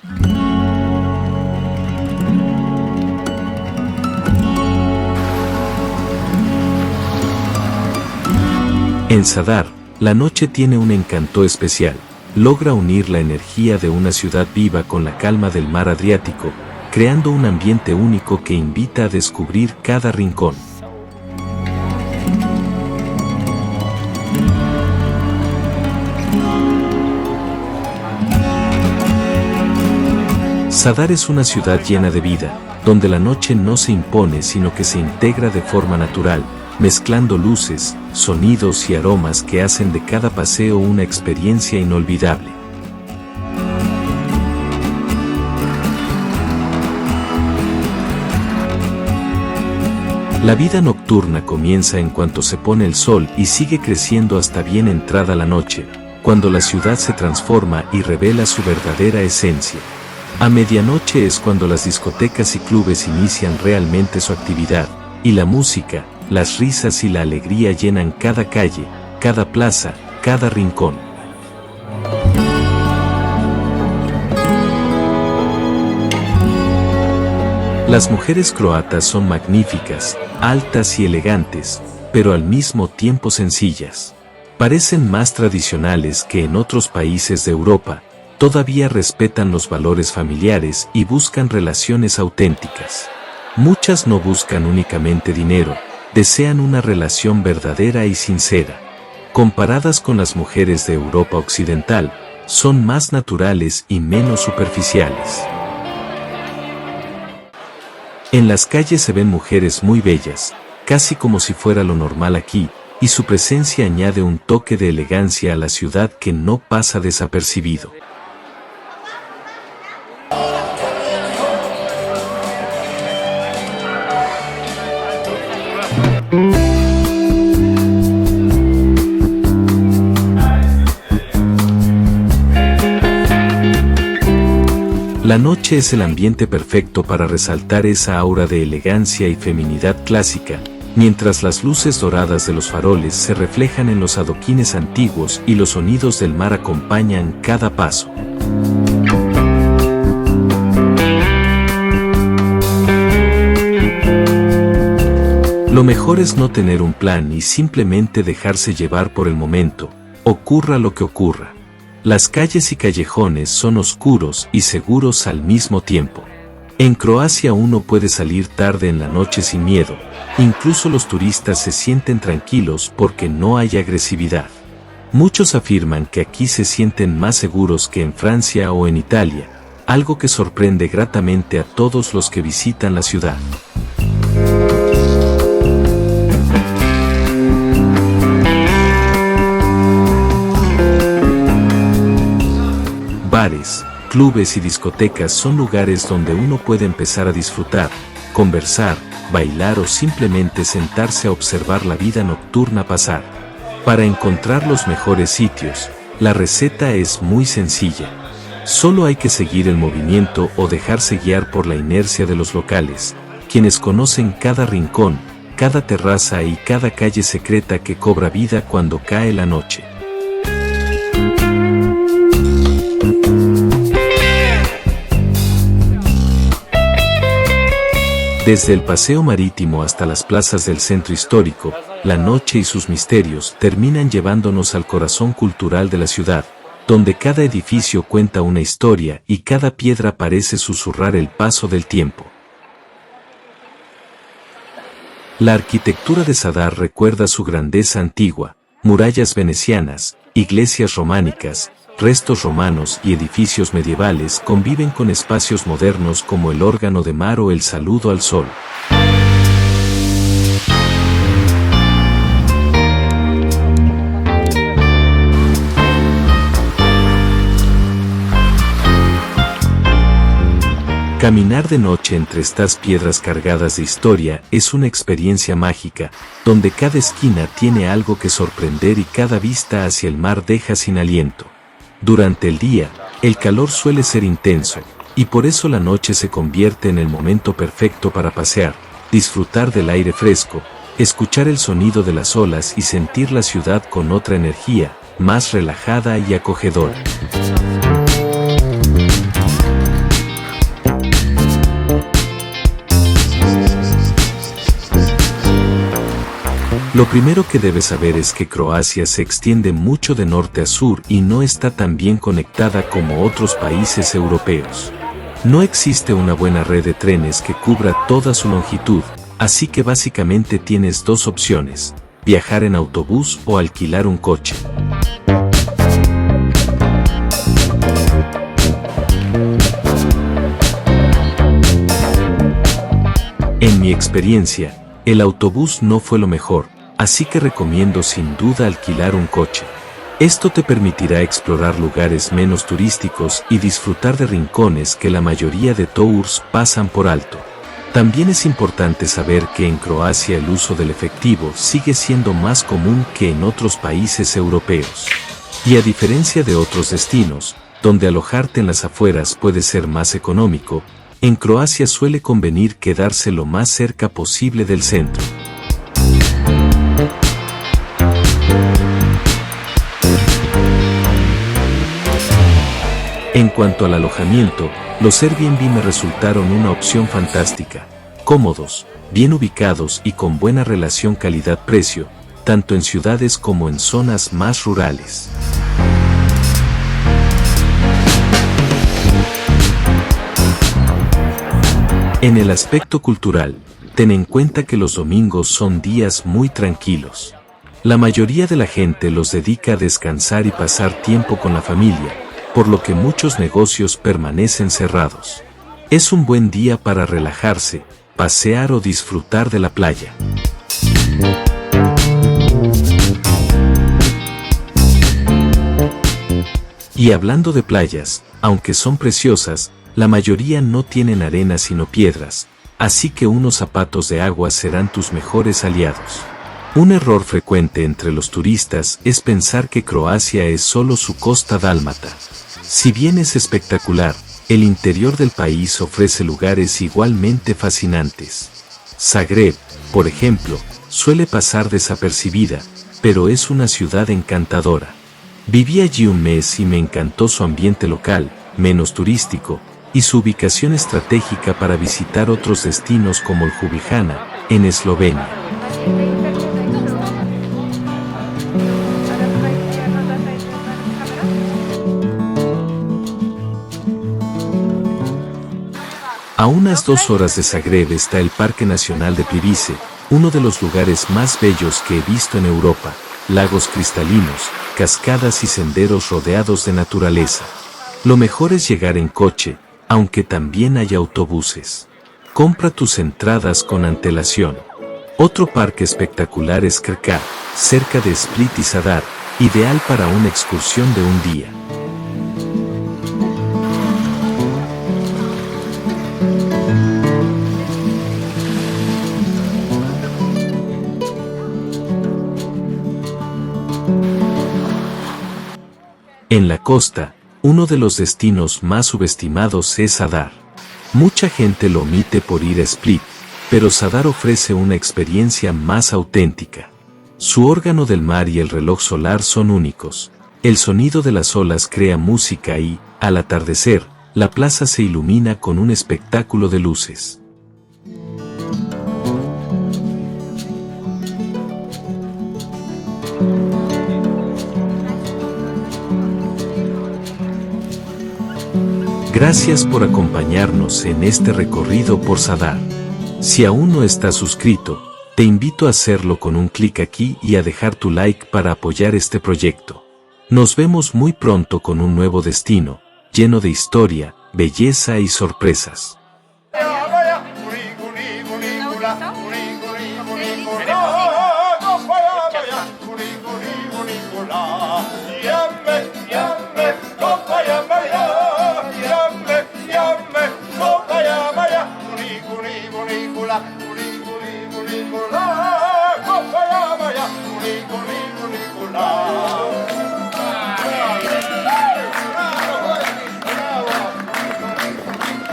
En Zadar, la noche tiene un encanto especial. Logra unir la energía de una ciudad viva con la calma del mar Adriático, creando un ambiente único que invita a descubrir cada rincón. Zadar es una ciudad llena de vida, donde la noche no se impone sino que se integra de forma natural, mezclando luces, sonidos y aromas que hacen de cada paseo una experiencia inolvidable. La vida nocturna comienza en cuanto se pone el sol y sigue creciendo hasta bien entrada la noche, cuando la ciudad se transforma y revela su verdadera esencia. A medianoche es cuando las discotecas y clubes inician realmente su actividad, y la música, las risas y la alegría llenan cada calle, cada plaza, cada rincón. Las mujeres croatas son magníficas, altas y elegantes, pero al mismo tiempo sencillas. Parecen más tradicionales que en otros países de Europa, todavía respetan los valores familiares y buscan relaciones auténticas. Muchas no buscan únicamente dinero, desean una relación verdadera y sincera. Comparadas con las mujeres de Europa Occidental, son más naturales y menos superficiales. En las calles se ven mujeres muy bellas, casi como si fuera lo normal aquí, y su presencia añade un toque de elegancia a la ciudad que no pasa desapercibido. La noche es el ambiente perfecto para resaltar esa aura de elegancia y feminidad clásica, mientras las luces doradas de los faroles se reflejan en los adoquines antiguos y los sonidos del mar acompañan cada paso. Lo mejor es no tener un plan y simplemente dejarse llevar por el momento, ocurra lo que ocurra. Las calles y callejones son oscuros y seguros al mismo tiempo. En Croacia uno puede salir tarde en la noche sin miedo, incluso los turistas se sienten tranquilos porque no hay agresividad. Muchos afirman que aquí se sienten más seguros que en Francia o en Italia, algo que sorprende gratamente a todos los que visitan la ciudad. Bares, clubes y discotecas son lugares donde uno puede empezar a disfrutar, conversar, bailar o simplemente sentarse a observar la vida nocturna pasar. Para encontrar los mejores sitios, la receta es muy sencilla. Solo hay que seguir el movimiento o dejarse guiar por la inercia de los locales, quienes conocen cada rincón, cada terraza y cada calle secreta que cobra vida cuando cae la noche. Desde el paseo marítimo hasta las plazas del centro histórico, la noche y sus misterios terminan llevándonos al corazón cultural de la ciudad, donde cada edificio cuenta una historia y cada piedra parece susurrar el paso del tiempo. La arquitectura de Zadar recuerda su grandeza antigua, murallas venecianas, iglesias románicas, restos romanos y edificios medievales conviven con espacios modernos como el órgano de mar o el saludo al sol. Caminar de noche entre estas piedras cargadas de historia es una experiencia mágica, donde cada esquina tiene algo que sorprender y cada vista hacia el mar deja sin aliento. Durante el día, el calor suele ser intenso, y por eso la noche se convierte en el momento perfecto para pasear, disfrutar del aire fresco, escuchar el sonido de las olas y sentir la ciudad con otra energía, más relajada y acogedora. Lo primero que debes saber es que Croacia se extiende mucho de norte a sur y no está tan bien conectada como otros países europeos. No existe una buena red de trenes que cubra toda su longitud, así que básicamente tienes dos opciones: viajar en autobús o alquilar un coche. En mi experiencia, el autobús no fue lo mejor, así que recomiendo sin duda alquilar un coche. Esto te permitirá explorar lugares menos turísticos y disfrutar de rincones que la mayoría de tours pasan por alto. También es importante saber que en Croacia el uso del efectivo sigue siendo más común que en otros países europeos. Y a diferencia de otros destinos, donde alojarte en las afueras puede ser más económico, en Croacia suele convenir quedarse lo más cerca posible del centro. En cuanto al alojamiento, los Airbnb me resultaron una opción fantástica, cómodos, bien ubicados y con buena relación calidad-precio, tanto en ciudades como en zonas más rurales. En el aspecto cultural, ten en cuenta que los domingos son días muy tranquilos. La mayoría de la gente los dedica a descansar y pasar tiempo con la familia, por lo que muchos negocios permanecen cerrados. Es un buen día para relajarse, pasear o disfrutar de la playa. Y hablando de playas, aunque son preciosas, la mayoría no tienen arena sino piedras, así que unos zapatos de agua serán tus mejores aliados. Un error frecuente entre los turistas es pensar que Croacia es solo su costa dálmata. Si bien es espectacular, el interior del país ofrece lugares igualmente fascinantes. Zagreb, por ejemplo, suele pasar desapercibida, pero es una ciudad encantadora. Viví allí un mes y me encantó su ambiente local, menos turístico, y su ubicación estratégica para visitar otros destinos como el Ljubljana, en Eslovenia. A unas 2 horas de Zagreb está el Parque Nacional de Plivice, uno de los lugares más bellos que he visto en Europa: lagos cristalinos, cascadas y senderos rodeados de naturaleza. Lo mejor es llegar en coche, aunque también hay autobuses. Compra tus entradas con antelación. Otro parque espectacular es Krka, cerca de Split y Zadar, ideal para una excursión de un día. En la costa, uno de los destinos más subestimados es Zadar. Mucha gente lo omite por ir a Split, pero Zadar ofrece una experiencia más auténtica. Su órgano del mar y el reloj solar son únicos. El sonido de las olas crea música y, al atardecer, la plaza se ilumina con un espectáculo de luces. Gracias por acompañarnos en este recorrido por Zadar. Si aún no estás suscrito, te invito a hacerlo con un clic aquí y a dejar tu like para apoyar este proyecto. Nos vemos muy pronto con un nuevo destino, lleno de historia, belleza y sorpresas. Culicula, culicula, culicula,